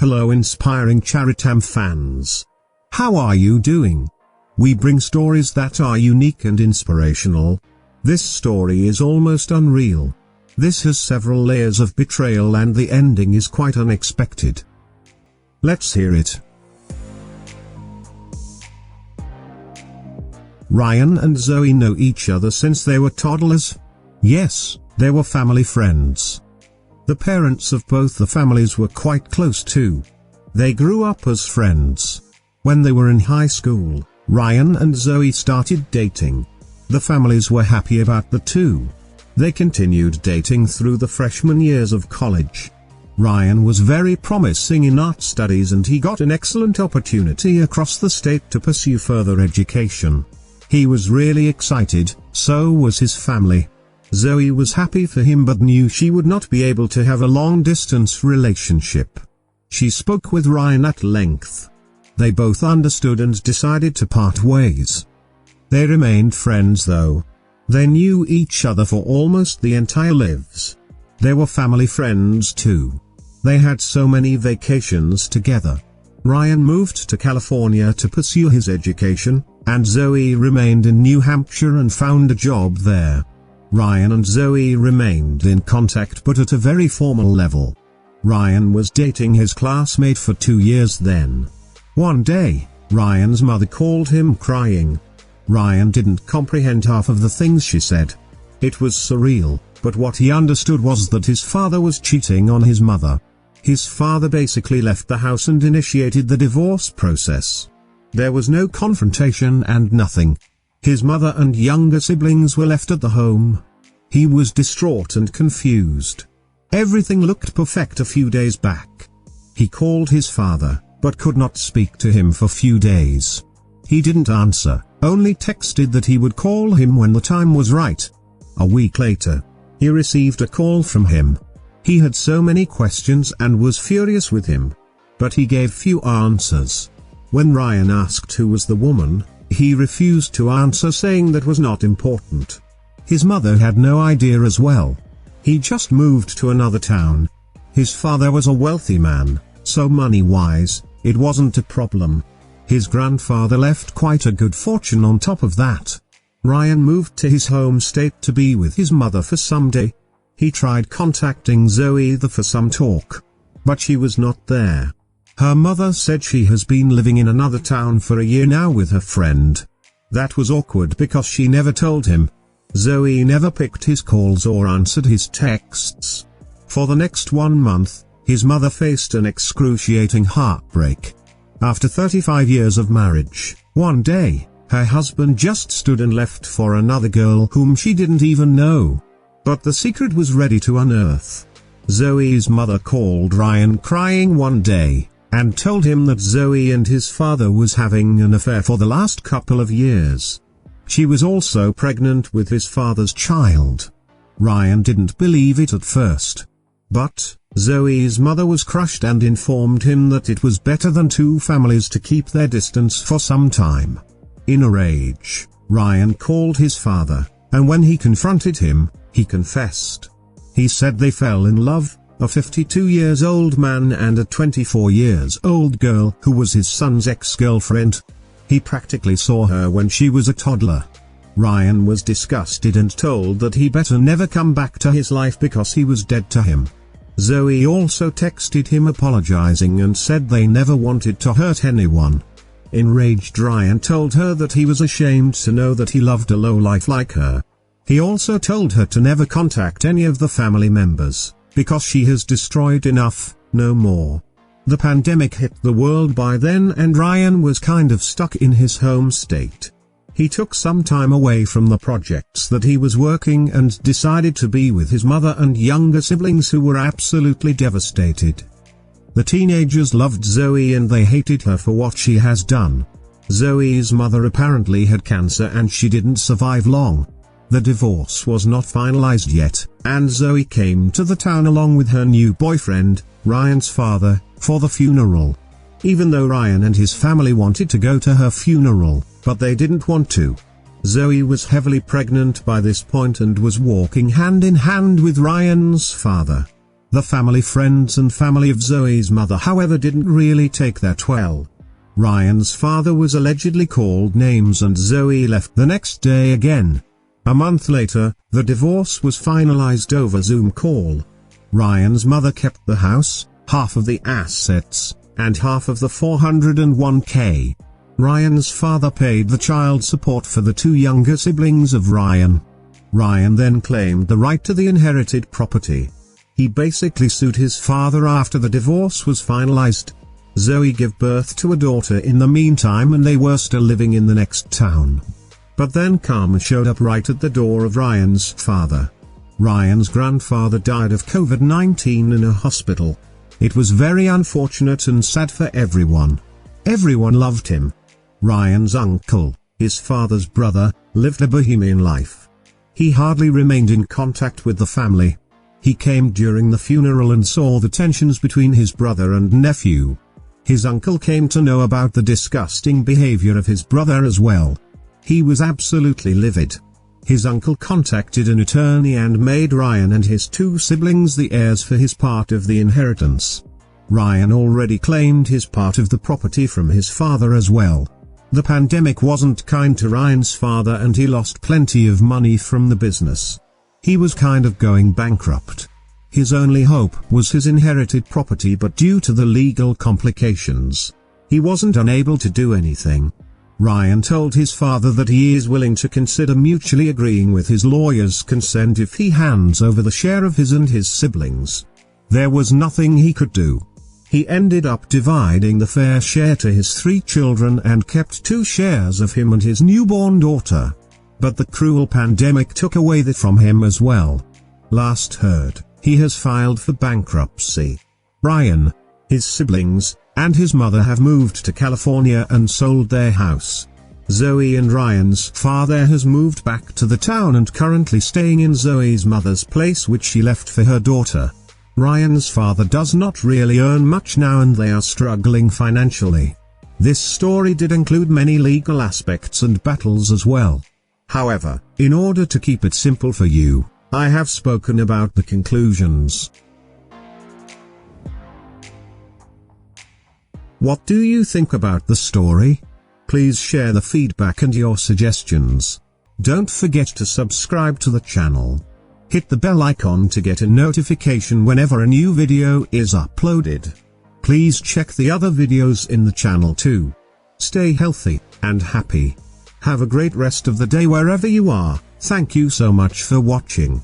Hello inspiring Charitam fans. How are you doing? We bring stories that are unique and inspirational. This story is almost unreal. This has several layers of betrayal and the ending is quite unexpected. Let's hear it. Ryan and Zoe know each other since they were toddlers. Yes, they were family friends. The parents of both the families were quite close too. They grew up as friends. When they were in high school, Ryan and Zoe started dating. The families were happy about the two. They continued dating through the freshman years of college. Ryan was very promising in art studies and he got an excellent opportunity across the state to pursue further education. He was really excited, so was his family. Zoe was happy for him but knew she would not be able to have a long-distance relationship. She spoke with Ryan at length. They both understood and decided to part ways. They remained friends though. They knew each other for almost the entire lives. They were family friends too. They had so many vacations together. Ryan moved to California to pursue his education, and Zoe remained in New Hampshire and found a job there. Ryan and Zoe remained in contact but at a very formal level. Ryan was dating his classmate for 2 years then. One day, Ryan's mother called him crying. Ryan didn't comprehend half of the things she said. It was surreal, but what he understood was that his father was cheating on his mother. His father basically left the house and initiated the divorce process. There was no confrontation and nothing. His mother and younger siblings were left at the home. He was distraught and confused. Everything looked perfect a few days back. He called his father, but could not speak to him for few days. He didn't answer, only texted that he would call him when the time was right. A week later, he received a call from him. He had so many questions and was furious with him. But he gave few answers. When Ryan asked who was the woman, he refused to answer, saying that was not important. His mother had no idea as well. He just moved to another town. His father was a wealthy man, so money-wise, it wasn't a problem. His grandfather left quite a good fortune on top of that. Ryan moved to his home state to be with his mother for some day. He tried contacting Zoe for some talk, but she was not there. Her mother said she has been living in another town for a year now with her friend. That was awkward because she never told him. Zoe never picked his calls or answered his texts. For the next 1 month, his mother faced an excruciating heartbreak. After 35 years of marriage, one day, her husband just stood and left for another girl whom she didn't even know. But the secret was ready to unearth. Zoe's mother called Ryan crying one day, and told him that Zoe and his father was having an affair for the last couple of years. She was also pregnant with his father's child. Ryan didn't believe it at first. But Zoe's mother was crushed and informed him that it was better than two families to keep their distance for some time. In a rage, Ryan called his father, and when he confronted him, he confessed. He said they fell in love, a 52-years-old man and a 24-years-old girl who was his son's ex-girlfriend. He practically saw her when she was a toddler. Ryan was disgusted and told that he better never come back to his life because he was dead to him. Zoe also texted him apologizing and said they never wanted to hurt anyone. Enraged, Ryan told her that he was ashamed to know that he loved a lowlife like her. He also told her to never contact any of the family members, because she has destroyed enough, no more. The pandemic hit the world by then and Ryan was kind of stuck in his home state. He took some time away from the projects that he was working and decided to be with his mother and younger siblings who were absolutely devastated. The teenagers loved Zoe and they hated her for what she has done. Zoe's mother apparently had cancer and she didn't survive long. The divorce was not finalized yet, and Zoe came to the town along with her new boyfriend, Ryan's father, for the funeral. Even though Ryan and his family wanted to go to her funeral, but they didn't want to. Zoe was heavily pregnant by this point and was walking hand in hand with Ryan's father. The family friends and family of Zoe's mother, however, didn't really take that well. Ryan's father was allegedly called names and Zoe left the next day again. A month later, the divorce was finalized over Zoom call. Ryan's mother kept the house, half of the assets, and half of the $401k. Ryan's father paid the child support for the two younger siblings of Ryan. Ryan then claimed the right to the inherited property. He basically sued his father after the divorce was finalized. Zoe gave birth to a daughter in the meantime, and they were still living in the next town. But then karma showed up right at the door of Ryan's father. Ryan's grandfather died of COVID-19 in a hospital. It was very unfortunate and sad for everyone. Everyone loved him. Ryan's uncle, his father's brother, lived a bohemian life. He hardly remained in contact with the family. He came during the funeral and saw the tensions between his brother and nephew. His uncle came to know about the disgusting behavior of his brother as well. He was absolutely livid. His uncle contacted an attorney and made Ryan and his two siblings the heirs for his part of the inheritance. Ryan already claimed his part of the property from his father as well. The pandemic wasn't kind to Ryan's father and he lost plenty of money from the business. He was kind of going bankrupt. His only hope was his inherited property, but due to the legal complications, he wasn't unable to do anything. Ryan told his father that he is willing to consider mutually agreeing with his lawyer's consent if he hands over the share of his and his siblings. There was nothing he could do. He ended up dividing the fair share to his 3 children and kept 2 shares of him and his newborn daughter. But the cruel pandemic took away that from him as well. Last heard, he has filed for bankruptcy. Ryan, his siblings, and his mother have moved to California and sold their house. Zoe and Ryan's father has moved back to the town and currently staying in Zoe's mother's place, which she left for her daughter. Ryan's father does not really earn much now and they are struggling financially. This story did include many legal aspects and battles as well. However, in order to keep it simple for you, I have spoken about the conclusions. What do you think about the story? Please share the feedback and your suggestions. Don't forget to subscribe to the channel. Hit the bell icon to get a notification whenever a new video is uploaded. Please check the other videos in the channel too. Stay healthy and happy. Have a great rest of the day wherever you are. Thank you so much for watching.